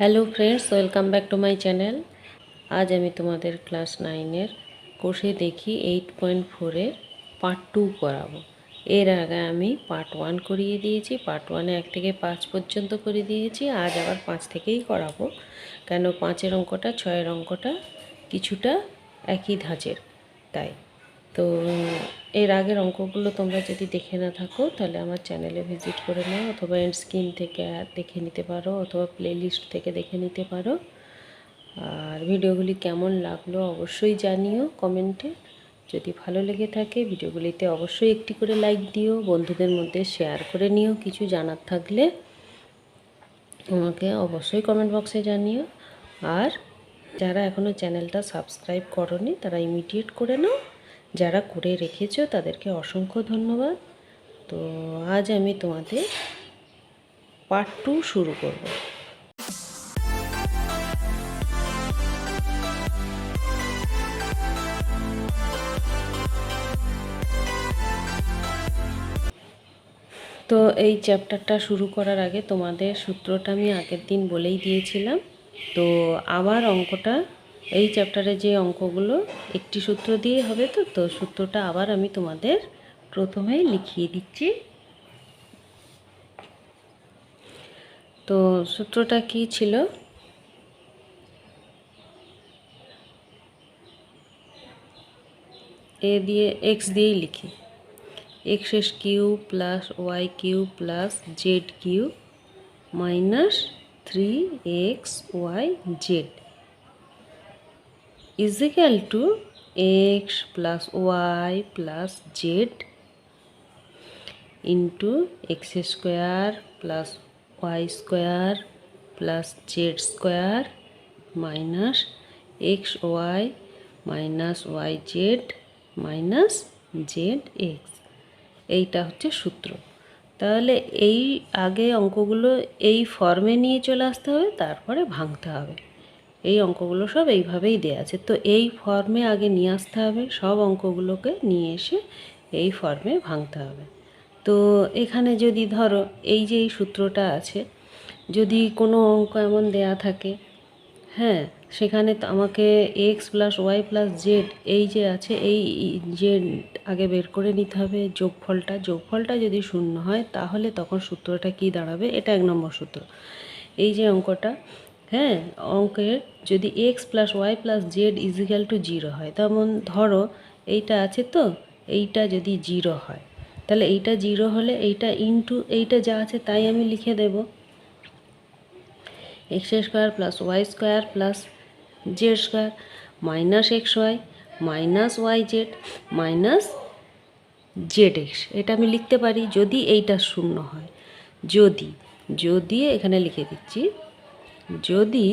Hello friends, welcome back to my channel. আজ আমি তোমাদের ক্লাস 9-এর কোষে দেখি 8.4-এর পার্ট 2 করাবো। এর আগে আমি পার্ট 1 করিয়ে দিয়েছি। পার্ট 1-এ 1 থেকে 5 পর্যন্ত করে দিয়েছি। আজ আবার 5 থেকেই করাবো, কেন 5-এর অঙ্কটা 6-এর অঙ্কটা কিছুটা একই ধাঁচের, তাই। তো এর আগের অঙ্কগুলো তোমরা যদি দেখে না থাকো তাহলে আমার চ্যানেলে ভিজিট করে নাও, অথবা এন্ড স্ক্রিন থেকে দেখে নিতে পারো, অথবা প্লেলিস্ট থেকে দেখে নিতে পারো। আর ভিডিওগুলি কেমন লাগলো অবশ্যই জানিও কমেন্টে। যদি ভালো লেগে থাকে ভিডিওগুলিতে অবশ্যই একটি করে লাইক দিও, বন্ধুদের মধ্যে শেয়ার করে নিও। কিছু জানার থাকলে আমাকে অবশ্যই কমেন্ট বক্সে জানিও। আর যারা এখনও চ্যানেলটা সাবস্ক্রাইব করোনি তারা ইমিডিয়েট করে নাও, যারা করে রেখেছো তাদেরকে অসংখ্য ধন্যবাদ। তো আজ আমি তোমাদের পার্ট 2 শুরু করব। তো এই চ্যাপ্টারটা শুরু করার আগে তোমাদের সূত্রটা আমি আগের দিন বলেই দিয়েছিলাম। তো আবার অঙ্কটা, এই চ্যাপ্টারে যে অঙ্কগুলো একটি সূত্র দিয়ে হবে, তো সূত্রটা আবার আমি তোমাদের প্রথমেই লিখিয়ে দিচ্ছি। তো সূত্রটা কি ছিল? এক্স দিয়েই লিখি। X Q plus y Q plus z Q minus 3xyz is equal to x plus y plus z into x square plus y square plus z square minus xy minus yz minus zx। এইটা হচ্ছে সূত্র। তাহলে এই আগে অঙ্কগুলো এই ফর্মে নিয়ে চলে আসতে হবে, তারপরে ভাঙতে হবে। এই অঙ্কগুলো সব এইভাবেই দেয়া আছে, তো এই ফর্মে আগে নিয়ে আসতে হবে। সব অঙ্কগুলোকে নিয়ে এসে এই ফর্মে ভাঙতে হবে। তো এখানে যদি ধরো এই যে এই সূত্রটা আছে, যদি কোনো অঙ্ক এমন দেয়া থাকে, হ্যাঁ, সেখানে তো আমাকে x plus y plus z এই যে আছে, এই যে আগে বের করে নিতে হবে যোগফলটা যদি শূন্য হয় তাহলে তখন সূত্রটা কি দাঁড়াবে, এটা 1 নম্বর সূত্র। এই যে অঙ্কটা, হ্যাঁ, অঙ্কের যদি x plus y plus z is equal to 0 হয়, তেমন ধরো এইটা আছে, তো এইটা যদি 0 হয় তাহলে এইটা 0 হলে এইটা ইন্টু এইটা যা আছে তাই আমি লিখে দেব। X square plus y square plus z square minus x y minus y z minus z x. এটা আমি লিখতে পারি যদি এইটা শূন্য হয়। যদি এখানে লিখে দিচ্ছি, যদি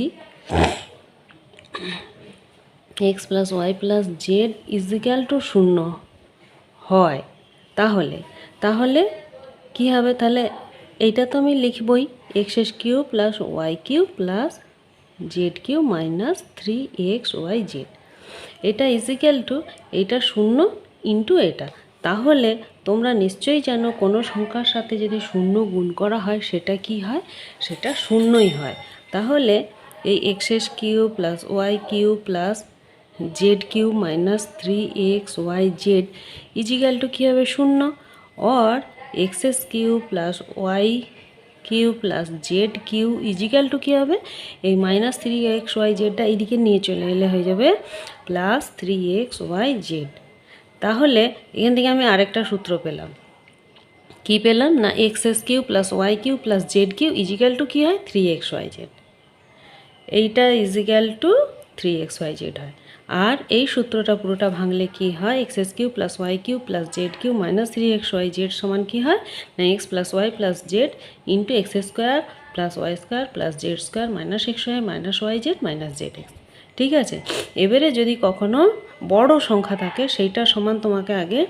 x plus y plus z is equal to শূন্য হয় তাহলে কী হবে? তাহলে এইটা তো আমি লিখবই, x Q plus y Q plus z Q minus 3xyz। এটা ইজিক্যাল টু এইটা শূন্য ইন্টু এটা। তাহলে তোমরা নিশ্চয়ই জানো কোনো সংখ্যার সাথে যদি শূন্য গুণ করা হয় সেটা কি হয়, সেটা শূন্যই হয়। তাহলে এই x Q plus y Q plus z Q minus 3xyz equal to কী হবে? শূন্য। और x cube plus y Q plus z cube equal to কী হবে? এই মাইনাস 3xyzটা এইদিকে নিয়ে চলে এলে হয়ে যাবে প্লাস 3xyz। তাহলে এখান থেকে আমি আরেকটা সূত্র পেলাম। কি পেলাম না, x Q plus y Q plus z cube equal to কী হয়? 3xyz। এইটা ইজিক্যাল টু 3xyz হয়। আর এই সূত্রটা পুরোটা ভাঙলে কি হয়? X Q plus y Q plus z Q minus 3xyz সমান কী হয় না, x plus y plus z into x square plus y square plus z square minus x y minus y z minus z x. ঠিক আছে। এবারে যদি কখনো বড় সংখ্যা থাকে সেইটা সমান তোমাকে আগে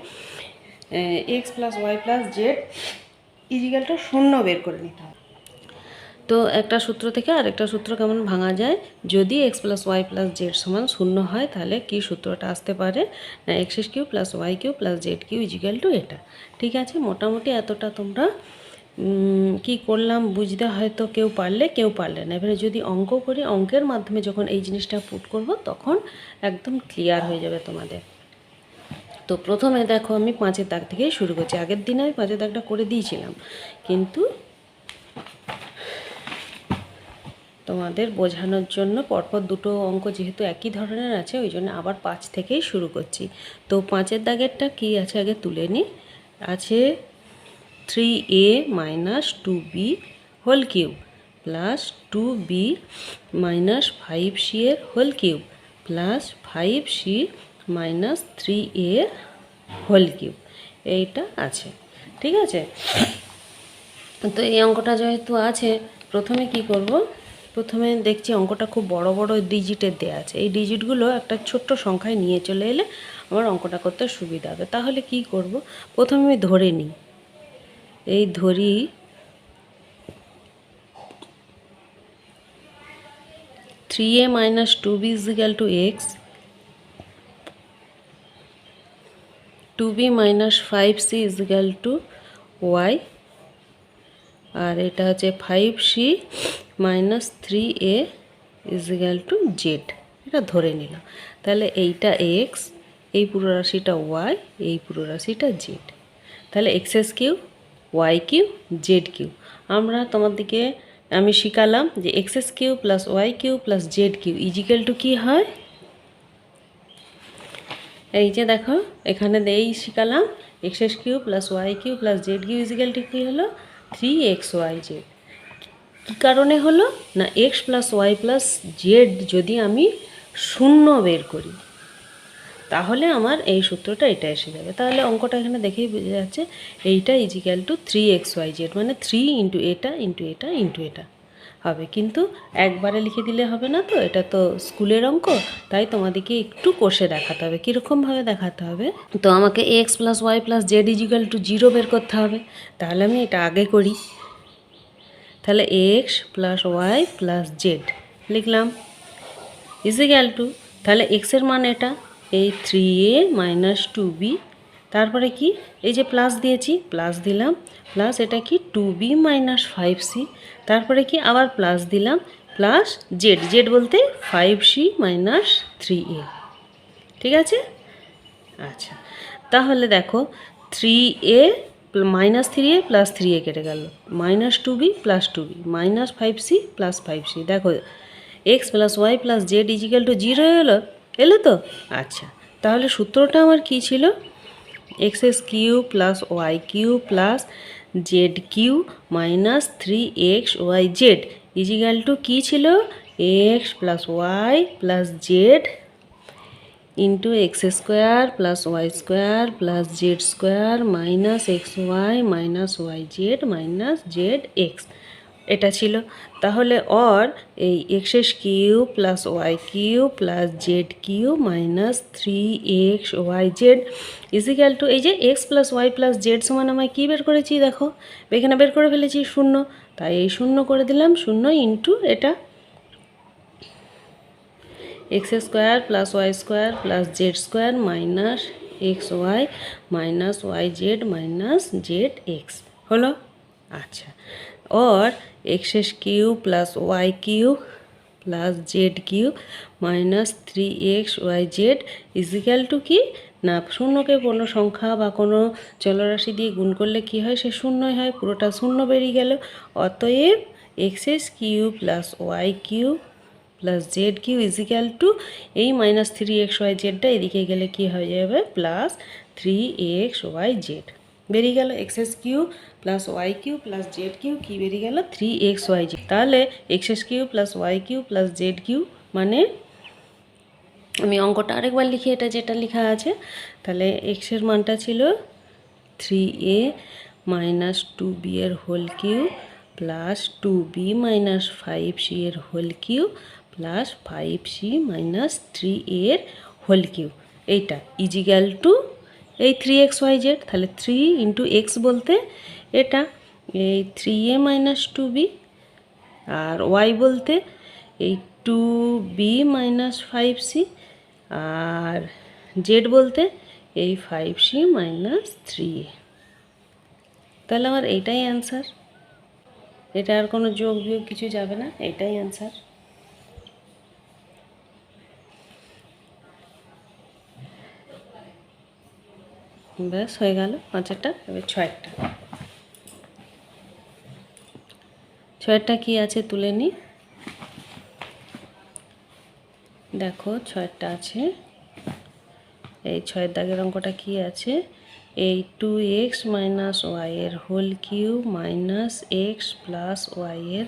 x plus y plus z ইজিক্যালটা শূন্য বের করে নিতে হবে। তো একটা সূত্র থেকে আরেকটা সূত্র কেমন ভাঙা যায়, যদি x plus y plus z সমান শূন্য হয় তাহলে কি সূত্রটা আসতে পারে না, x Q plus y Q plus z cube equal to এটা। ঠিক আছে, মোটামুটি এতটা তোমরা কি করলাম বুঝতে হয়তো কেউ পারলে কেউ পারলে না। এবারে যদি অঙ্ক করি, অঙ্কের মাধ্যমে যখন এই জিনিসটা পুট করব তখন একদম ক্লিয়ার হয়ে যাবে তোমাদের। তো প্রথমে দেখো আমি 5-এর দাগ থেকেই শুরু করছি। আগের দিনে আমি 5-এর দাগটা করে দিয়েছিলাম, কিন্তু তোমাদের বোঝানোর জন্য পরপর দুটো অঙ্ক যেহেতু একই ধরনের আছে, ওই জন্য আবার 5 থেকেই শুরু করছি। তো 5-এর দাগেরটা কি আছে আগে তুলে নিই। আছে 3a minus 2b whole cube plus 2b minus 5c এর whole cube plus 5c minus 3a whole cube, এইটা আছে। ঠিক আছে, তো এই অঙ্কটা যেহেতু আছে, প্রথমে কি করব, প্রথমে দেখছি অঙ্কটা খুব বড় বড় ডিজিটের দেওয়া আছে। এই ডিজিটগুলো একটা ছোট্ট সংখ্যায় নিয়ে চলে এলে আমার অঙ্কটা করতে সুবিধা হবে। তাহলে কি করব, প্রথমে আমি ধরে নিই, এই ধরি 3a minus 2b is equal to x, 2b minus 5c is equal to y, আর এটা হচ্ছে 5c minus 3a is equal to z। এটা ধরে নিলাম। তাহলে এইটা x, এই পুরো রাশিটা y, এই পুরো রাশিটা z। তাহলে x cube, y cube, z cube. আমরা তোমাদেরকে আমি শিখালাম যে x cube plus y cube plus z cube equal to কী হয়। এই যে দেখো এখানে এই শিখালাম x cube plus y cube plus z cube equal to কী হলো 3xyz। কী কারণে হলো না, x plus y plus z যদি আমি শূন্য বের করি তাহলে আমার এই সূত্রটা এটা এসে যাবে। তাহলে অঙ্কটা এখানে দেখেই বোঝা যাচ্ছে এইটা ইজিক্যাল টু 3xyz, মানে 3 ইন্টু এটা ইন্টু এটা ইন্টু এটা হবে। কিন্তু একবারে লিখে দিলে হবে না, তো এটা তো স্কুলের অঙ্ক, তাই তোমাদেরকে একটু কষে দেখাতে হবে। কীরকমভাবে দেখাতে হবে, তো আমাকে x plus y plus z is equal to 0 বের করতে হবে। তাহলে আমি এটা আগে করি। তাহলে x plus y plus z লিখলাম ইজিক্যাল টু, তাহলে এক্সের মান এটা এই 3a মাইনাস 2b, তারপরে কি এই যে প্লাস দিয়েছি প্লাস দিলাম, প্লাস এটা কি 2b মাইনাস 5c, তারপরে কি আবার প্লাস দিলাম প্লাস জেড, জেড বলতে 5c মাইনাস 3a। ঠিক আছে, আচ্ছা তাহলে দেখো 3a minus 3a plus 3a কেটে গেল, minus 2b plus 2b minus 5c plus 5c। দেখো x plus y plus z is equal to 0 এলো তো। আচ্ছা তাহলে সূত্রটা আমার কী ছিল, x Q plus y Q plus z Q minus 3xyz equal to কী ছিল, x plus y plus z into x square plus y square plus z square minus x y minus y z minus z x, এটা ছিল। তাহলে অর এই x Q plus y Q plus z Q minus 3xyz equal to এই যে x plus y plus z সমান আমি কী বের করেছি, দেখো এখানে বের করে ফেলেছি 0, তাই এই 0 করে দিলাম, 0 ইন্টু এটা x square plus y square plus z square minus x y minus y z minus z x হলো। আচ্ছা और x cube plus y cube plus z cube minus 3xyz equal to कि ना शून्य के कोनो संख्या बा कोनो चलराशि दिए गुण करले कि हय से शून्य हय, पुरोटा शून्य बेरिये गेल। अतएव x cube plus y cube plus z cube equal to এই माइनस 3xyzটা এদিকে গেলে কি হয়ে যাবে প্লাস 3xyz বেরিয়ে গেল। X Q plus y Q plus z cube কী বেরিয়ে গেল 3xyz। তাহলে x Q plus y Q plus z cube মানে আমি অঙ্কটা আরেকবার লিখি, এটা যেটা লেখা আছে, তাহলে এক্সের মানটা ছিল 3a মাইনাস 2b এর whole cube plus 2b minus 5c এর whole cube plus 5c minus 3a এর হোল কিউ, এইটা ইজিক্যাল টু এই 3xyz। তাহলে 3 ইন্টু এক্স বলতে এটা এই 3a মাইনাস 2b, আর ওয়াই বলতে এই 2b মাইনাস 5c, আর জেড বলতে এই 5c মাইনাস 3a। তাহলে আমার এইটাই অ্যান্সার। এটা আর কোনো যোগ বিয়োগ কিছু যাবে না, এটাই অ্যান্সার। ব্যাস হয়ে গেল 5টা। এবার 6টা। 6টা কি আছে তুলে নিই। দেখো 6টা আছে, এই 6 দাগের অঙ্কটা কি আছে, এই 2x মাইনাস ওয়াই এর whole cube minus x plus y এর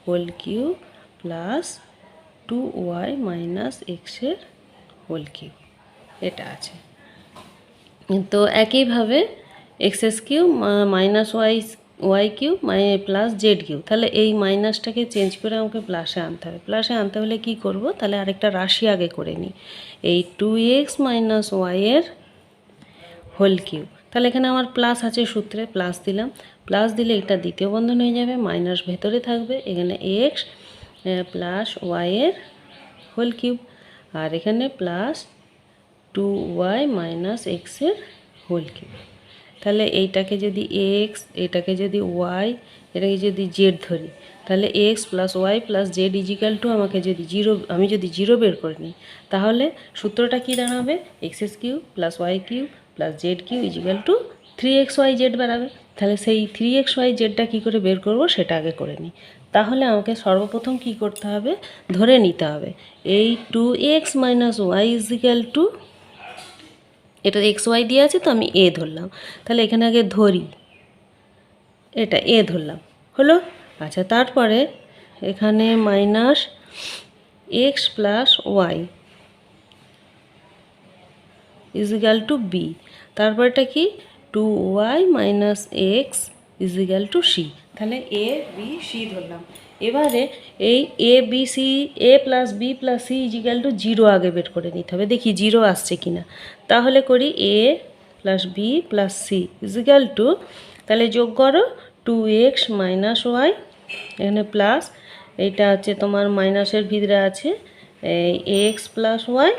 whole cube plus 2y minus এক্সের হোল কিউব, এটা আছে। তো একইভাবে x cube minus y cube plus z cube, তাহলে এই মাইনাসটাকে চেঞ্জ করে আমাকে প্লাসে আনতে হবে। প্লাসে আনতে হলে কি করব, তাহলে আরেকটা রাশি আগে করে নিই, এই 2x মাইনাস ওয়াই এর হোল কিউব। তাহলে এখানে আমার প্লাস আছে সূত্রে, প্লাস দিলাম, প্লাস দিলে এটা দ্বিতীয় বন্ধন হয়ে যাবে, মাইনাস ভেতরে থাকবে, এখানে এক্স প্লাস ওয়াই এর হোল কিউব, আর এখানে প্লাস 2y মাইনাস এক্সের হোল কিউব। তাহলে এইটাকে যদি এক্স, এটাকে যদি ওয়াই, এটাকে যদি জেড ধরি, তাহলে x plus y plus z is equal to আমাকে যদি আমি যদি জিরো বের করে নিই, তাহলে সূত্রটা কী দাঁড়াবে, x cube plus y cube plus z cube equal to 3xyz বেরাবে। তাহলে সেই 3xyzটা কী করে বের করব সেটা আগে করে নিই। তাহলে আমাকে সর্বপ্রথম কি করতে হবে, ধরে নিতে হবে এই 2x minus y equal to, এটা এক্স ওয়াই দিয়ে আছে তো আমি এ ধরলাম, তাহলে এখানে আগে ধরি, এটা এ ধরলাম, হলো। আচ্ছা, তারপরে এখানে minus x plus y equal to b, তারপরটা কি 2y minus x equal to c, তাহলে এ বি সি ধরলাম। এবারে এই a b c, a plus b plus c equal to zero আগে বের করে নিতে হবে, দেখি জিরো আসছে কি না। তাহলে করি a plus b plus c equal to, তাহলে যোগ করো 2x মাইনাস ওয়াই, এখানে প্লাস, এইটা হচ্ছে তোমার মাইনাসের ভিতরে আছে এই x plus y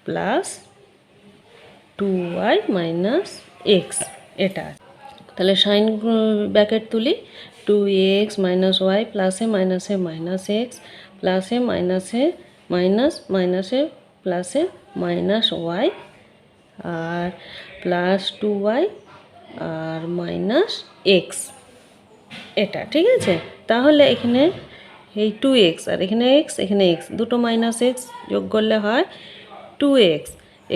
plus 2y minus x, এটা। তাহলে সাইন ব্র্যাকেট তুলি, 2x মাইনাস ওয়াই প্লাসে মাইনাসে মাইনাস এক্স প্লাসে মাইনাসে মাইনাস মাইনাসে প্লাসে মাইনাস ওয়াই আর প্লাস 2y আর মাইনাস এক্স, এটা ঠিক আছে। তাহলে এখানে এই 2x আর এখানে এক্স, এখানে এক্স, দুটো মাইনাস এক্স যোগ করলে হয় 2x,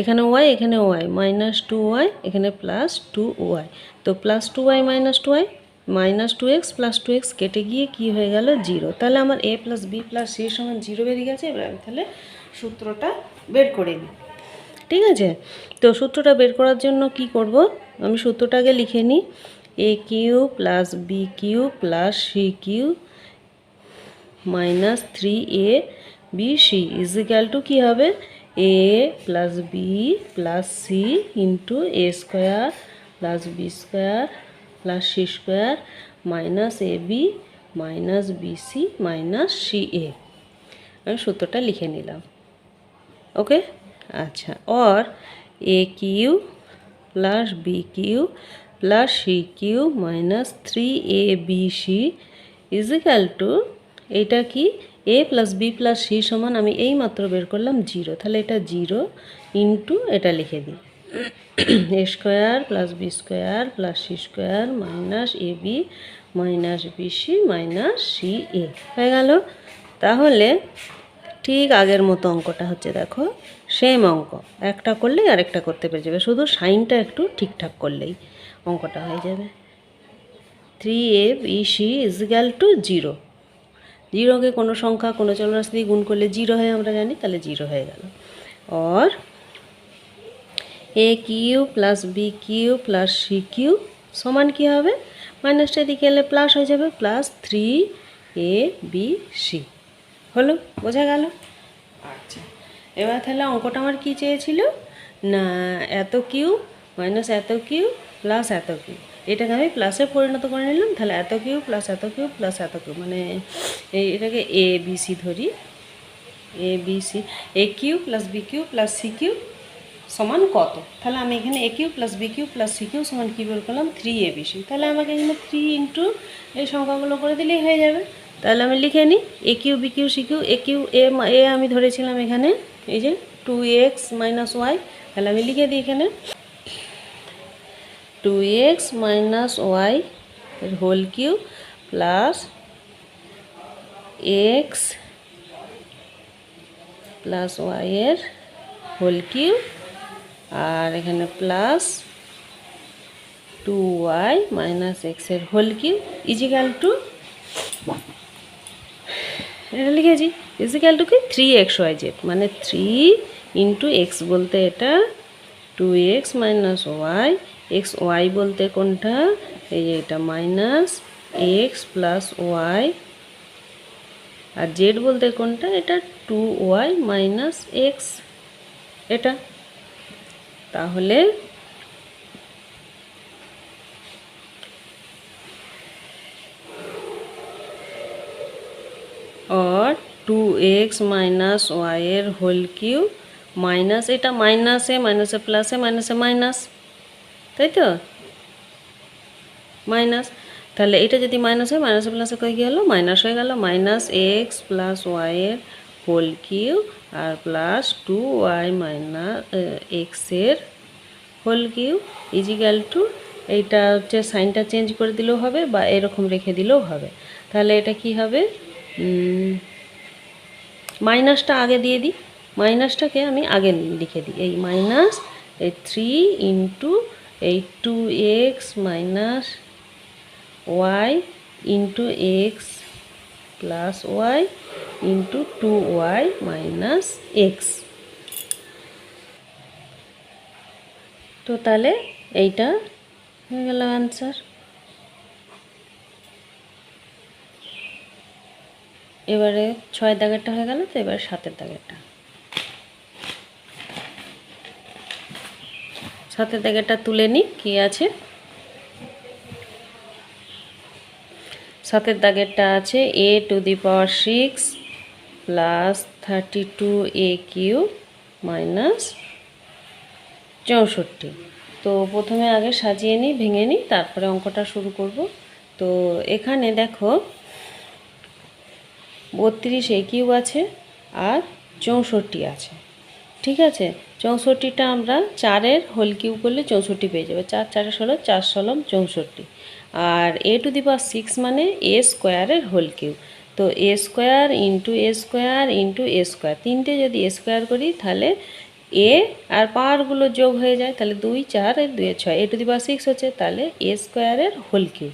এখানে ওয়াই এখানে ওয়াই, মাইনাস 2y এখানে প্লাস 2y, তো plus 2y minus 2y minus 2x plus 2x কেটে গিয়ে কি হয়ে গেল, জিরো। তাহলে আমার এ প্লাস বি প্লাস সি সমান জিরো বেরিয়ে গেছে। এবার আমি তাহলে সূত্রটা বের করে নিই, ঠিক আছে। তো সূত্রটা বের করার জন্য কি করব, আমি সূত্রটাকে লিখে নিই, a cube plus b cube plus c cube minus 3a b c equal to কী হবে, a plus b plus c into a square plus b square plus c square minus a b minus b c minus c a. আমি সূত্রটা লিখে নিলাম, okay. আচ্ছা, और a cube plus b cube plus c cube minus 3abc equal to, এইটা কি, a plus b plus c সমান আমি এই মাত্র বের করলাম জিরো, তাহলে এটা জিরো ইন্টু এটা লিখে দিই a square plus b square plus c square minus a b minus b c minus c a হয়ে গেল। তাহলে ঠিক আগের মতো অঙ্কটা হচ্ছে, দেখো সেম অঙ্ক, একটা করলেই আরেকটা করতে পেরে যাবে, শুধু সাইনটা একটু ঠিকঠাক করলেই অঙ্কটা হয়ে যাবে। 3abc ইজিক্যাল টু জিরো, জিরোকে কোনো সংখ্যা কোনো চলরাশি দিয়ে গুণ করলে জিরো হয় আমরা জানি, তাহলে জিরো হয়ে গেল। और a cube plus b cube plus c cube সমান কী হবে, মাইনাসটা দিকে এলে প্লাস হয়ে যাবে, প্লাস 3abc হলো, বোঝা গেল। আচ্ছা, এবার তাহলে অঙ্কটা আমার কী চেয়েছিল না, এত কিউ মাইনাস এত কিউ প্লাস এত কিউ, এটাকে আমি প্লাসে পরিণত করে নিলাম। তাহলে এত কিউ প্লাস এত কিউ প্লাস এত কিউ, মানে এটাকে এ বি সি ধরি, a b c, a cube plus b cube plus c cube সমান কত। তাহলে আমি এখানে a cube plus b cube plus c cube সমান কী বের করলাম 3abc। তাহলে আমাকে এখানে 3 ইন্টু এই সংখ্যাগুলো করে দিলেই হয়ে যাবে। তাহলে আমি লিখে নিই a cube b cube c cube. A cube এ আমি ধরেছিলাম এখানে এই যে 2x - y। তাহলে আমি লিখে দিই এখানে 2x - y এর whole cube plus x plus y এর হোল কিউ, আর এখানে প্লাস 2y - x এর হোল কিউ ইজিক্যাল টু, এটা লিখেছি ইজিক্যাল টু কি 3xyz, মানে 3 ইন্টু এক্স বলতে এটা 2x - y, এক্স ওয়াই বলতে কোনটা এই যে এটা মাইনাস এক্স প্লাস ওয়াই, আর জেড বলতে কোনটা এটা 2y - x এটা। তাহলে और 2x - y এর হোল কিউ মাইনাস এটা মাইনাসে মাইনাসে প্লাসে মাইনাসে মাইনাস, তাই তো মাইনাস। তাহলে এটা যদি মাইনাস হয় মাইনাসে প্লাসে কী হলো মাইনাস হয়ে গেল, মাইনাস এক্স প্লাস ওয়াই এর হোল কিউ আর প্লাস 2y - x এর হোল কিউ ইজিক্যাল টু, এইটা হচ্ছে সাইনটা চেঞ্জ করে দিলেও হবে বা এরকম রেখে দিলেও হবে। তাহলে এটা কি হবে, মাইনাসটা আগে দিয়ে দিই, মাইনাসটাকে আমি আগে লিখে দিই এই মাইনাস এই 3 ইন্টু এই 2x - y into x plus y into 2y - x। তো তাহলে এইটা হয়ে গেল অ্যান্সার। এবারে 6 দাগেরটা হয়ে গেল, তো এবারে 7 দাগেরটা। 7 দাগেরটা তুলে নিই কী আছে। 7 দাগেরটা আছে a⁴ প্লাস 32aq মাইনাস 64। তো প্রথমে আগে সাজিয়ে নিই, ভেঙে নিই, তারপরে অঙ্কটা শুরু করব। তো এখানে দেখো 32aq আছে আর 64 আছে, ঠিক আছে। 64টা আমরা 4-এর হোল কিউ করলে 64 পেয়ে যাবে, 4 4 16 4 16 64। আর a⁴ মানে a স্কোয়ারের হোল কিউ, তো a square into a square into a square, তিনটে যদি a স্কোয়ার করি তাহলে a আর পাওয়ারগুলো যোগ হয়ে যায়, তাহলে 2 4 আর 2 6, a⁴ হচ্ছে, তাহলে a স্কোয়ারের হোল কিউ,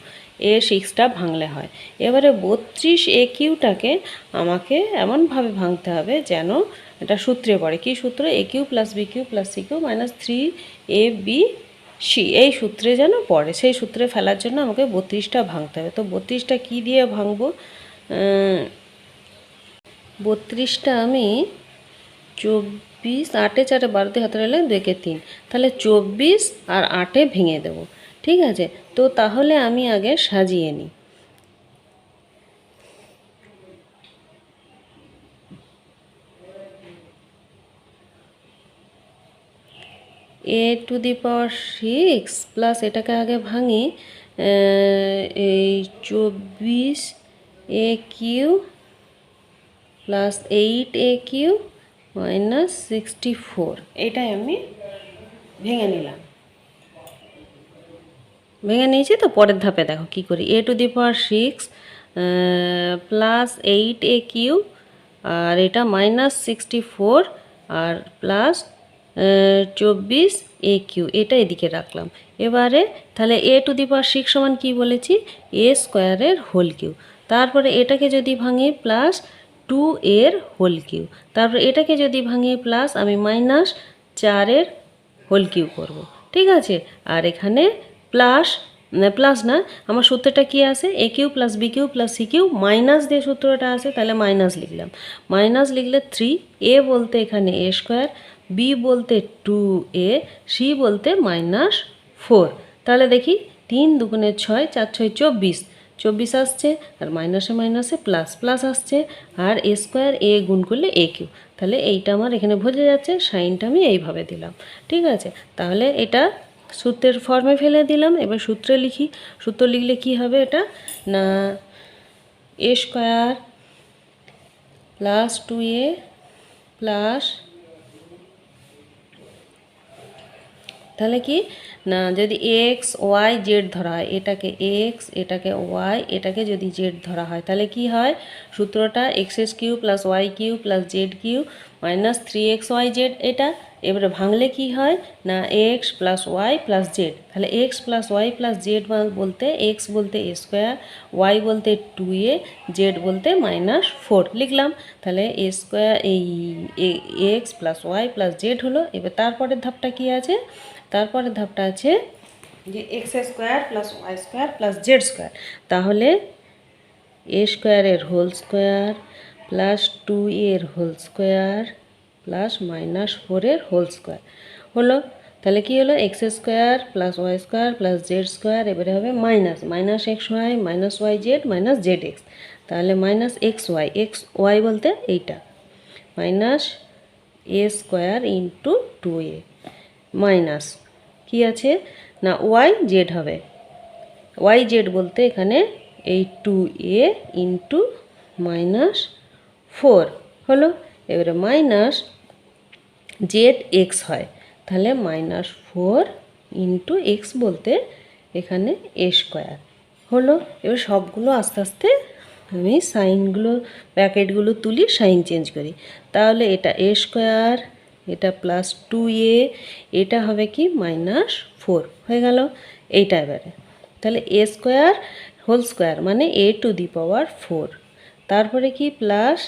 এ 6টা ভাঙলে হয়। এবারে 32aqটাকে আমাকে এমনভাবে ভাঙতে হবে যেন এটা সূত্রে পড়ে। কি সূত্র, a cube plus b cube plus c cube minus 3abc, এই সূত্রে যেন পড়ে। সেই সূত্রে ফেলার জন্য আমাকে 32টা ভাঙতে হবে। তো 32টা কী দিয়ে ভাঙবো, 32টা আমি 24 8 4 12 দিয়ে হাতে এলে 2 কে 3, তাহলে 24 আর 8-এ ভেঙে দেবো, ঠিক আছে। তো তাহলে আমি আগে সাজিয়ে নিই। a⁴ প্লাস এটাকে আগে ভাঙি, এই 24aq প্লাস 8aq মাইনাস 64, এটাই আমি ভেঙে নিলাম। ভেঙে নিয়েছি, তো পরের ধাপে দেখো কি করি, a⁴ প্লাস 8aq আর এটা মাইনাস 64 আর প্লাস 24aq, এটা এদিকে রাখলাম। এবারে তাহলে a⁴ সমান কী বলেছি, a স্কোয়ারের হোল কিউ, তারপরে এটাকে যদি ভাঙি প্লাস 2 এর হোল কিউ, তারপরে এটাকে যদি ভাঙি প্লাস আমি মাইনাস 4-এর হোল কিউ করব, ঠিক আছে। আর এখানে প্লাস প্লাস না, আমার সূত্রটা কী আছে, a cube plus b cube plus c cube minus দিয়ে সূত্রটা আছে, তাহলে মাইনাস লিখলাম। মাইনাস লিখলে 3, এ বলতে এখানে a স্কোয়ার, বি বলতে 2a, সি বলতে -4। তাহলে দেখি 3 2 6 4 6 24, 24 আসছে, আর মাইনাসে মাইনাসে প্লাস প্লাস আসছে, আর এ স্কোয়ার এ গুণ করলে এ কিউ, তাহলে এইটা আমার এখানে বোঝা যাচ্ছে, সাইনটা আমি এইভাবে দিলাম। ঠিক আছে, তাহলে এটা সূত্রের ফর্মে ফেলে দিলাম। এবার সূত্রে লিখি। সূত্র লিখলে কি হবে এটা না, এ স্কোয়ার প্লাস 2a প্লাস, তাহলে কি না, যদি এক্স ওয়াই জেড ধরা হয়, এটাকে এক্স, এটাকে ওয়াই, এটাকে যদি জেড ধরা হয়, তাহলে কি হয় সূত্রটা x Q plus y Q plus z Q minus 3xyz। এটা এবারে ভাঙলে কি হয় না, x plus y plus z. তাহলে x plus y plus z বলতে এক্স বলতে এ স্কোয়ার, ওয়াই বলতে 2a, জেড বলতে -4 লিখলাম। তাহলে এ স্কোয়ার এই x plus y plus z হলো। এবার তারপরের ধাপটা কি আছে, তারপরের ধাপটা আছে যে x square plus y square plus z square. তাহলে এ স্কোয়ারের whole square plus 2a whole square plus -4 whole square হলো। তাহলে কি হলো, x square plus y square plus z square, এবারে হবে minus x y minus y z minus z x. তাহলে x y বলতে এইটা minus a square into 2a minus কি আছে না ওয়াই জেড হবে, ওয়াই জেড বলতে এখানে এই 2a ইন্টু -4 হলো। এবারে মাইনাস জেড এক্স হয়, তাহলে -4 ইন্টু এক্স বলতে এখানে এ স্কোয়ার হলো। এবার সবগুলো আস্তে আস্তে আমি সাইনগুলো ব্র্যাকেটগুলো তুলি, সাইন চেঞ্জ করি। তাহলে এটা এ স্কোয়ার, এটা প্লাস 2a, এটা হবে কি -4 হয়ে গেল এইটা। এবারে তাহলে এ স্কোয়ার হোল স্কোয়ার মানে a⁴, তারপরে কি প্লাস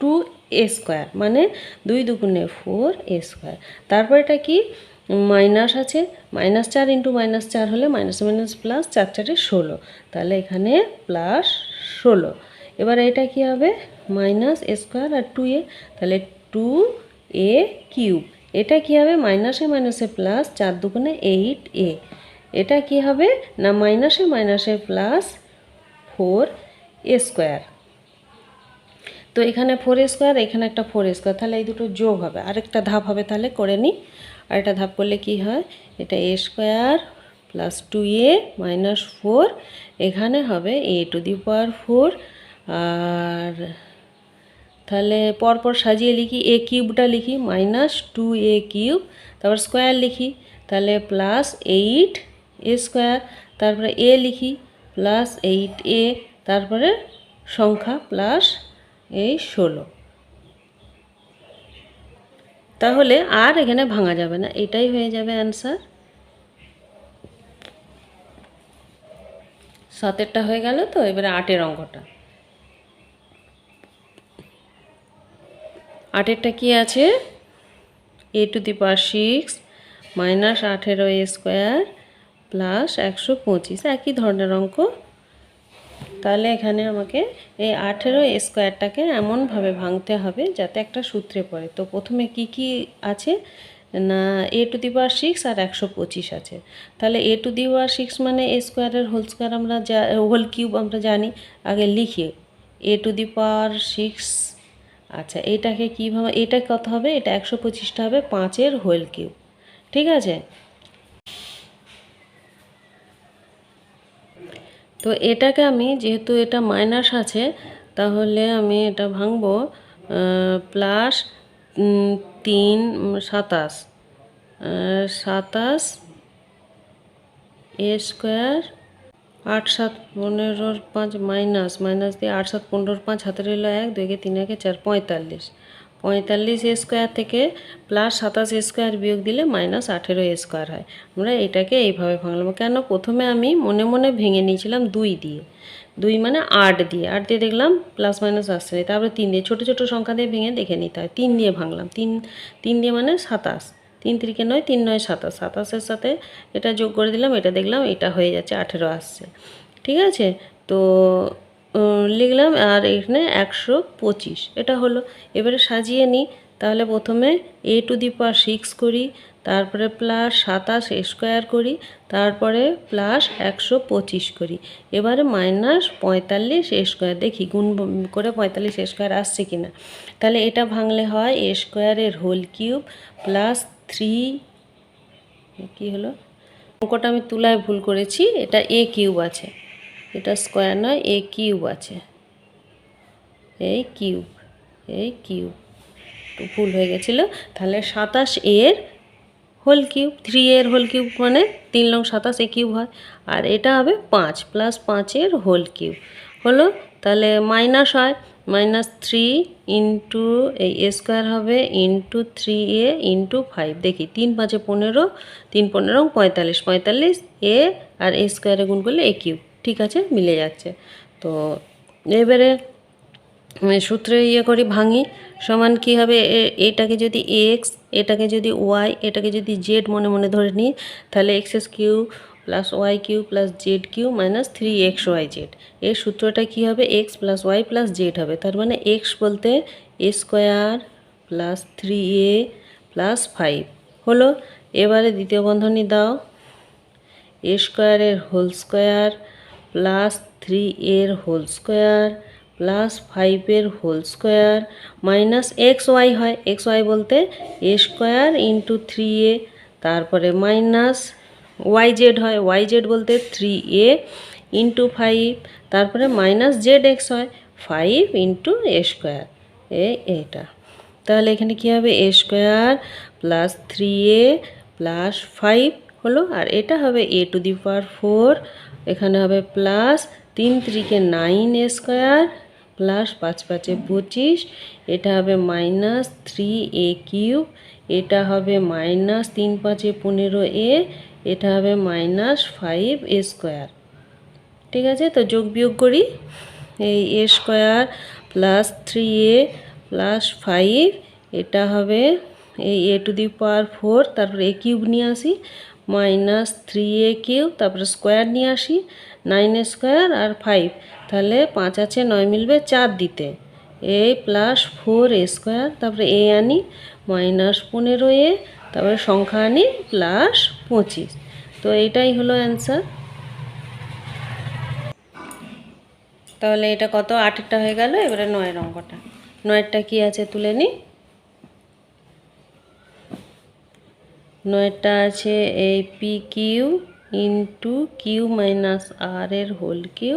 2a স্কোয়ার মানে 2 দুগুণে 4a স্কোয়ার। তারপর এটা কি মাইনাস আছে, -4 ইন্টু -4 হলে মাইনাস মাইনাস প্লাস, 4 4 16, তাহলে এখানে প্লাস 16। এবার এটা কি হবে minus a square R 2a, তাহলে 2a কিউব। এটা কি হবে মাইনাসে মাইনাসে প্লাস, 4 দুগুণে 8a। এটা কি হবে না মাইনাসে মাইনাসে প্লাস 4a স্কোয়ার। তো এখানে 4a স্কোয়ার, এখানে একটা 4a স্কোয়ার, তাহলে এই দুটো যোগ হবে। আরেকটা ধাপ হবে, তাহলে করে নিই। আরেকটা ধাপ করলে কি হয়, এটা এ স্কোয়ার প্লাস 2a -4, এখানে হবে a⁴। আর তাহলে পরপর সাজিয়ে লিখি, এ কিউবটা লিখি -2a কিউব, তারপর স্কোয়ার লিখি, তাহলে প্লাস 8a স্কোয়ার, তারপরে এ লিখি প্লাস 8a, তারপরে সংখ্যা প্লাস এই 16। তাহলে আর এখানে ভাঙা যাবে না, এটাই হয়ে যাবে অ্যান্সার। 7এরটা হয়ে গেল। তো এবারে 8এর অঙ্কটা। 8এরটা কি আছে, a⁶ -18a স্কোয়ার প্লাস 125, একই ধরনের অঙ্ক। তাহলে এখানে আমাকে এই 18 স্কোয়ারটাকে এমনভাবে ভাঙতে হবে যাতে একটা সূত্রে পড়ে। তো প্রথমে কি কি আছে না, a⁶ আর 125 আছে। তাহলে a⁶ মানে এ স্কোয়ারের হোল স্কোয়ার, আমরা হোল কিউব আমরা জানি। আগে লিখি a⁶। আচ্ছা, এটাকে কীভাবে, এটা কত হবে, এটা 125টা হবে 5-এর হোল কিউব। ঠিক আছে, তো এটাকে আমি যেহেতু এটা মাইনাস আছে, তাহলে আমি এটা ভাঙবো প্লাস 3 27 এ স্কোয়ার 8 7 15 5 মাইনাস দিয়ে 8 7 15 5 হাতে রইল 1 2 3 1 4 45 এ স্কোয়ার থেকে প্লাস 27 এ স্কোয়ার বিয়োগ দিলে -18 এ স্কোয়ার হয়। আমরা এটাকে এইভাবে ভাঙলাম। কেন, প্রথমে আমি মনে মনে ভেঙে নিয়েছিলাম 2 দিয়ে, 2 মানে 8 দিয়ে দেখলাম প্লাস মাইনাস আসছে না, তারপরে 3 দিয়ে, ছোটো ছোটো সংখ্যা দিয়ে ভেঙে দেখে নিতে হয়। 3 দিয়ে ভাঙলাম, 3 দিয়ে মানে 27, 3 3 9, 3 9 27, 27-এর সাথে এটা যোগ করে দিলাম, এটা দেখলাম এটা হয়ে যাচ্ছে 18 আসছে। ঠিক আছে, তো লিখলাম, আর এখানে 125 এটা হলো। এবারে সাজিয়ে নিই। তাহলে প্রথমে a⁶ করি, তারপরে প্লাস 27 স্কোয়ার করি, তারপরে প্লাস 125 করি, এবারে মাইনাস 45 স্কোয়ার, দেখি গুণ করে 45 স্কোয়ার আসছে কিনা। তাহলে এটা ভাঙলে হয় এ স্কোয়ারের হোল কিউব প্লাস 3, কি হলো অঙ্কটা আমি তুলায় ভুল করেছি, এটা এ কিউব আছে, এটা স্কোয়ার নয়, এ কিউব আছে, এই কিউব, এই কিউব তো ভুল হয়ে গেছিলো। তাহলে 27 এর হোল কিউব, 3 এর হোল কিউব মানে 3 লং 27 এ কিউব হয়, আর এটা হবে 5 প্লাস 5 এর হোল কিউব হলো। তাহলে মাইনাস হয়, -3 ইন্টু এই এ স্কোয়ার হবে ইন্টু 3a ইন্টু 5, দেখি 3 5 15, 3 15 45, 45 এ আর এ স্কোয়ারে গুণ করলে এ কিউব, ঠিক আছে মিলে যাচ্ছে। তো এবারে সূত্রে করি ভাঙি, সমান কি হবে, এটাকে যদি এক্স, এটাকে যদি ওয়াই, এটাকে যদি জেড মনে মনে ধরে নিই, তাহলে x Q plus y Q plus z Q minus 3xy z, এর সূত্রটা কি হবে, x plus y plus z হবে। তার মানে এক্স বলতে a square plus 3a plus 5 হলো। এবারে দ্বিতীয় বন্ধনী দাও, এ স্কোয়ারের হোল স্কোয়ার প্লাস 3 এর হোল স্কোয়ার প্লাস 5 এর whole square minus x y হয়, এক্স ওয়াই বলতে এ স্কোয়ার ইন্টু 3a, তারপরে মাইনাস ওয়াই জেড হয়, ওয়াই জেড বলতে 3a ইন্টু 5, তারপরে মাইনাস জেড এক্স হয় 5 ইন্টু এ স্কোয়ার, এইটা। তাহলে এখানে কী হবে, এ স্কোয়ার প্লাস 3a প্লাস 5 হলো, আর এটা হবে a টু দি পাওয়ার 4, এখানে হবে প্লাস 3 3 9 এ স্কোয়ার প্লাস 5 5 25, এটা হবে মাইনাস 3a কিউব, এটা হবে মাইনাস 3 5 15a, এটা হবে মাইনাস 5 এ স্কোয়ার, ঠিক আছে। তো যোগ বিয়োগ করি, এই এ স্কোয়ার প্লাস 3a প্লাস 5, এটা হবে এই এ টু দি পাওয়ার 4, তারপরে এ কিউব নিয়ে আসি মাইনাস 3a কিউব, তারপরে স্কোয়ার নিয়ে আসি 9 স্কোয়ার আর 5, তাহলে 5 আছে 9 মিলবে 4 দিতে, এ প্লাস 4 স্কোয়ার, তারপরে এ আনি মাইনাস 15a, তারপরে সংখ্যা আনি প্লাস 25। তো এটাই হলো অ্যান্সার। তাহলে এটা কত, 8টা হয়ে গেল। এবারে 9 অঙ্কটা, 9টা কি আছে তুলে নিই। 9টা আছে এই p q into q minus r এর হোল কিউ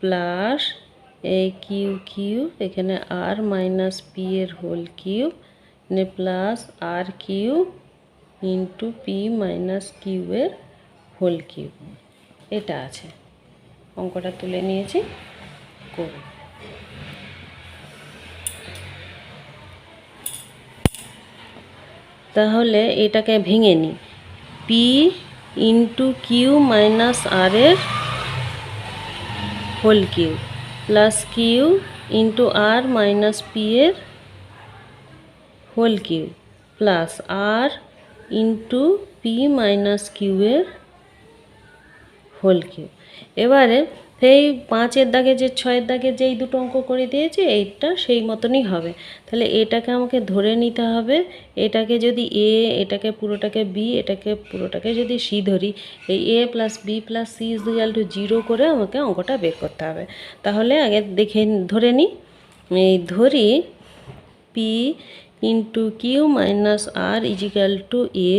প্লাস এই কিউ কিউ, এখানে আর মাইনাস পি এর হোল কিউ, এখানে plus r q into p minus q এর হোল কিউ, এটা আছে। অঙ্কটা তুলে নিয়েছি, করুন। তাহলে এটাকে ভেঙে নিই, p into q minus r এর whole cube plus q into r minus p এর whole cube plus r into p minus q এর হোল কিউ। এবারে সেই 5-এর দাগে যে 6-এর দাগে যেই দুটো অঙ্ক করে দিয়েছে, এইটা সেই মতনই হবে। তাহলে এটাকে আমাকে ধরে নিতে হবে, এটাকে যদি এ, এটাকে পুরোটাকে বি, এটাকে পুরোটাকে যদি সি ধরি, এই a plus b plus c is equal to 0 করে আমাকে অঙ্কটা বের করতে হবে। তাহলে আগে দেখে ধরে নিই, এই ধরি p into q minus r is equal to a,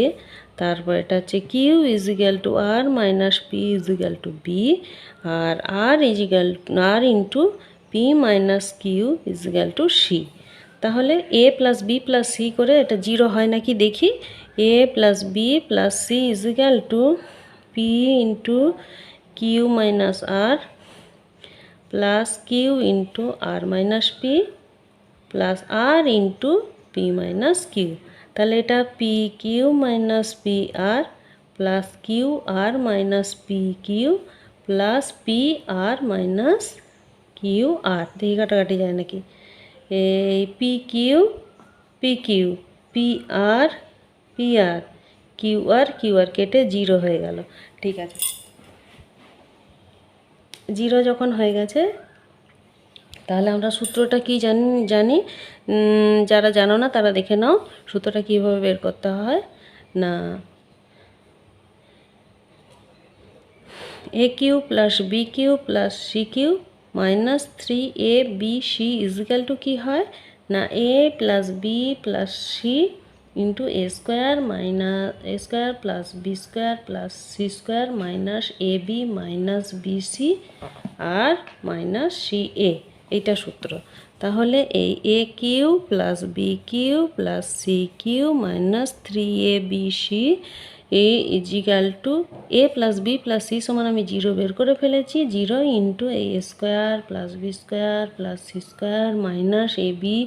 তারপর এটা হচ্ছে q is equal to r minus p is equal to b, আর r is equal r into p minus q is equal to c. তাহলে a plus b plus c করে এটা 0 হয় নাকি দেখি, a plus b plus c is equal to p into q minus r plus q into r minus P plus r into p minus q. তাহলে এটা p q minus p r plus q r minus p q plus p r minus q r, দেখি কাটাকাটি যায় নাকি, এই p q p r q r কেটে 0 হয়ে গেল, ঠিক আছে। 0 যখন হয়ে গেছে, তাহলে আমরা সূত্রটা কি জানি, যারা জানো না তারা দেখে নাও সূত্রটা কীভাবে বের করতে হয়। না a cube plus b cube plus c cube minus 3ab equal to কী হয় না a plus b plus c into a square minus a square plus b square plus c square minus a b minus b c আর minus c a, এইটা সূত্র। তাহলে এই a cube plus b cube plus c cube minus 3abc এ equal to a plus b plus c সমান আমি 0 বের করে ফেলেছি, 0 into a square plus b square plus c square minus a b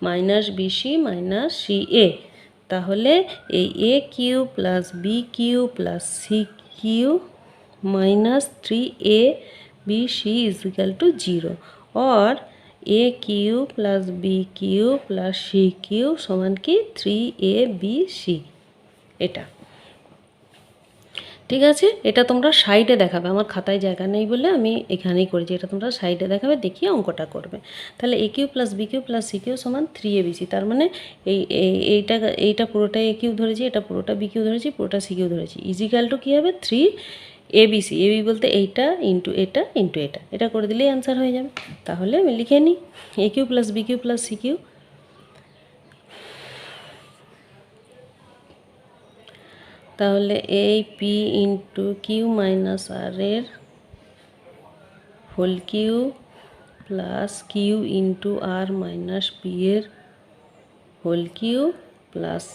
minus b c minus c a. তাহলে এই a cube plus b cube plus c cube minus 3abc equal to 0 और a cube plus b cube plus c cube समान कि 3abc এটা ঠিক আছে। এটা তোমরা সাইডে দেখাবে, আমার খাতায় জায়গা নেই বলে আমি এখানেই করেছি। এটা তোমরা সাইডে দেখাবে, দেখিয়ে অঙ্কটা করবে। তাহলে a cube plus b cube plus c cube সমান 3abc, তার মানে এইটা পুরোটাই এ কিউ ধরেছি, এটা পুরোটা বি কিউ ধরেছি, পুরোটা সি কিউ ধরেছি, ইজিক্যাল টু কী হবে 3abc। এবি বলতে এইটা ইন্টু এটা ইন্টু এটা, এটা করে দিলেই অ্যান্সার হয়ে যাবে। তাহলে আমি লিখে নিই a cube plus b cube plus c cube. তাহলে এই p into q minus r এর whole cube plus q into r minus p এর হোল কিউ প্লাস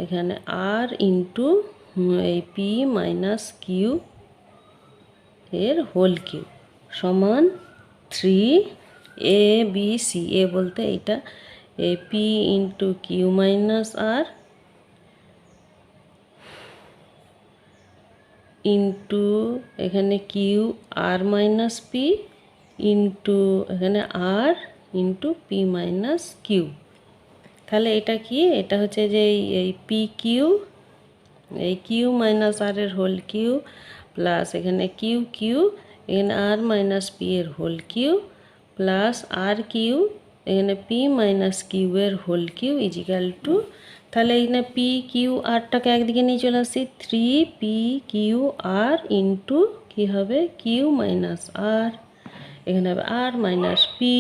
এখানে আর ইন্টু এই পি মাইনাস কিউ এর হোল কিউ সমান 3abc। A বলতে এইটা এ p into q minus r into এখানে q r minus p into এখানে r into p minus q. তাহলে এটা কি, এটা হচ্ছে যে এই পি কিউ, এই কিউ মাইনাস আর এর হোল কিউ প্লাস এখানে কিউ কিউ এখানে আর মাইনাস পি এর whole cube plus r Q এখানে পি মাইনাস কিউ এর হোল কিউ ইজিক্যাল টু, তাহলে এখানে পি কিউ আরটাকে একদিকে নিয়ে চলে আসছি 3p আর ইন্টু কী হবে কিউ মাইনাস আর, এখানে হবে আর মাইনাস পি,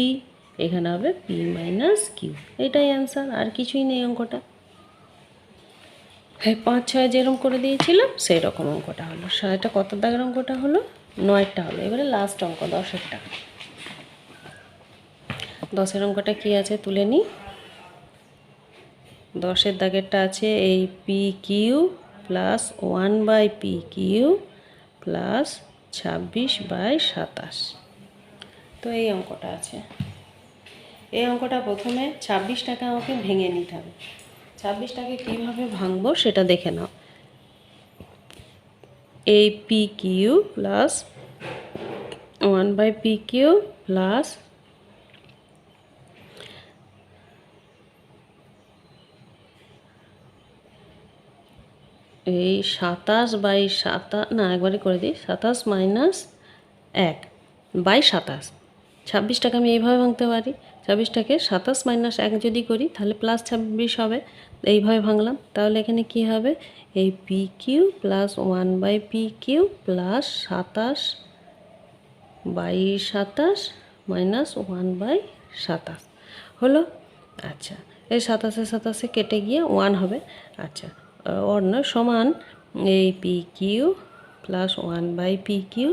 এখানে হবে পি মাইনাস কিউ। এটাই অ্যান্সার, আর কিছুই নেই অঙ্কটা। হ্যাঁ 5, 6 যেরকম করে দিয়েছিলাম সেই রকম অঙ্কটা হলো। এটা কত দাগের অঙ্কটা হলো, 9টা হলো। এবারে লাস্ট অঙ্ক 10এরটা। 10এর অঙ্কটা কী আছে তুলে নিই। 10এর দাগেরটা আছে এই পি কিউ প্লাস 1/পি কিউ প্লাস 26/27। তো এই অঙ্কটা আছে। এই অঙ্কটা প্রথমে 26টাকে আমাকে ভেঙে নিতে হবে। 26টাকে কীভাবে ভাঙবো সেটা দেখে নাও। এই পি কিউ প্লাস 1/পি কিউ প্লাস এই 27/7 না একবারই করে দিই, 27 মাইনাস 1/27। 26টাকে আমি এইভাবে ভাঙতে পারি, 26টাকে 27 মাইনাস 1 যদি করি তাহলে প্লাস 26 হবে, এইভাবে ভাঙলাম। তাহলে এখানে কি হবে এই পি কিউ প্লাস 1/পি কিউ প্লাস 27/27 মাইনাস 1/27 হলো। আচ্ছা এই 27 কেটে গিয়ে 1 হবে। আচ্ছা অন্য সমান এই পি কিউ প্লাস 1/পি কিউ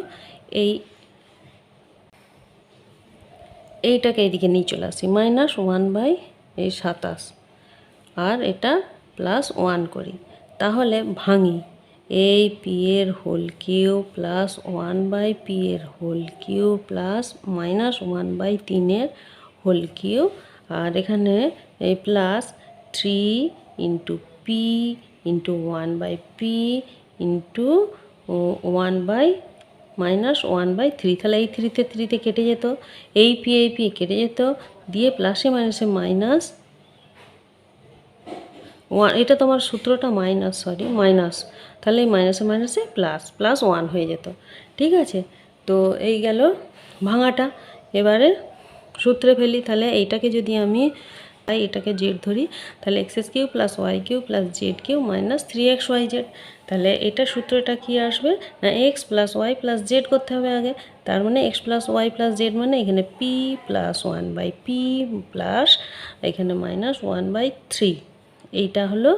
এইটাকে এইদিকে নিয়ে চলে আসি মাইনাস 1/27 আর এটা প্লাস 1 করি। তাহলে ভাঙি এই পি এর হোল কিউ প্লাস 1/পি এর হোল কিউ প্লাস মাইনাস 1/3 এর হোল কিউ আর এখানে এই প্লাস 3 ইন্টু পি ইন্টু 1/পি ইন্টু 1/, মাইনাস 1/3। তাহলে এই 3তে কেটে যেত, এই পি কেটে যেত, দিয়ে প্লাসে মাইনাসে মাইনাস 1। এটা তোমার সূত্রটা মাইনাস, মাইনাস, তাহলে এই মাইনাসে মাইনাসে প্লাস 1 হয়ে যেত। ঠিক আছে, তো এই গেল ভাঙাটা। এবারে সূত্রে ফেলি। তাহলে এইটাকে যদি আমি তাই এটাকে জেড ধরি, তাহলে x Q plus y Q plus z Q minus 3x y z. তাহলে এটা সূত্রটা কি আসবে না x plus y plus z করতে হবে আগে। তার মানে x plus y plus z মানে এখানে পি প্লাস 1/p প্লাস এখানে মাইনাস 1/3। এইটা হলো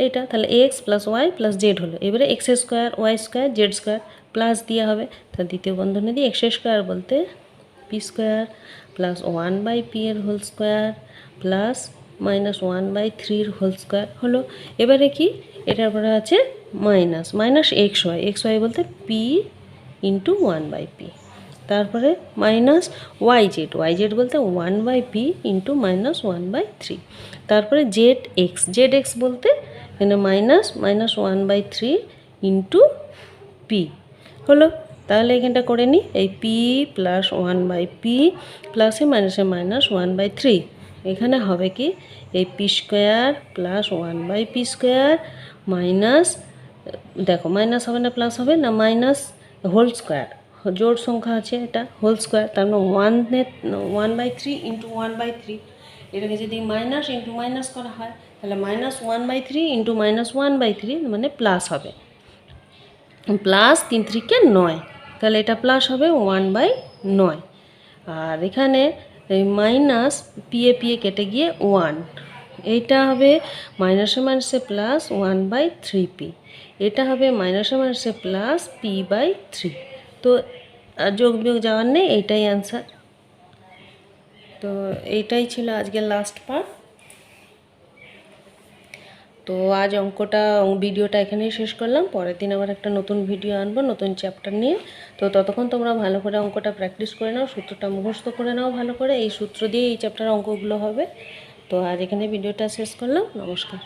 এইটা। তাহলে x plus y plus z হলো। এবারে x square y square z square plus দেওয়া হবে। তাহলে দ্বিতীয় বন্ধনী দিয়ে এক্স স্কোয়ার বলতে পি স্কোয়ার প্লাস 1/p এর whole square plus minus 1/3 whole square হলো। এবারে কি এটার পরে আছে মাইনাস মাইনাস এক্স ওয়াই বলতে পি ইন্টু 1/p, তারপরে মাইনাস ওয়াই জেড বলতে 1/p ইন্টু মাইনাস 1/3, তারপরে জেড এক্স বলতে এখানে মাইনাস মাইনাস 1/3 ইন্টু পি হলো। তাহলে এখানটা করে নিই, এই পি প্লাস 1/p প্লাসে মাইনাসে মাইনাস 1/3, এখানে হবে কি এই P square plus 1/p square minus, দেখো মাইনাস হবে না প্লাস হবে না, মাইনাস হোল স্কোয়ার, জোড় সংখ্যা আছে এটা হোল স্কোয়ার, তার মানে 1/3 ইন্টু 1/3, এটাকে যদি মাইনাস ইন্টু মাইনাস করা হয় তাহলে মাইনাস 1/3 ইন্টু মাইনাস 1/3 মানে প্লাস হবে, প্লাস 3×3 = 9, তাহলে এটা প্লাস হবে 1/9। আর এখানে এই মাইনাস পিএ কেটে গিয়ে 1, এইটা হবে মাইনাসে মাইনাসে প্লাস 1/3p, এটা হবে মাইনাসে মাইনাসে প্লাস p/3। তো যোগ বিয়োগ যাওয়ার নেই, এইটাই অ্যান্সার। তো এইটাই ছিল আজকের লাস্ট পার্ট। তো আজ ভিডিওটা এখানেই শেষ করলাম। পরের দিন আবার একটা নতুন ভিডিও আনবো নতুন চ্যাপ্টার নিয়ে। তো ততক্ষণ তোমরা ভালো করে অঙ্কটা প্র্যাকটিস করে নাও, সূত্রটা মুখস্থ করে নাও ভালো করে, এই সূত্র দিয়ে এই চ্যাপ্টারের অঙ্কগুলো হবে। তো আজ এখানে ভিডিওটা শেষ করলাম, নমস্কার।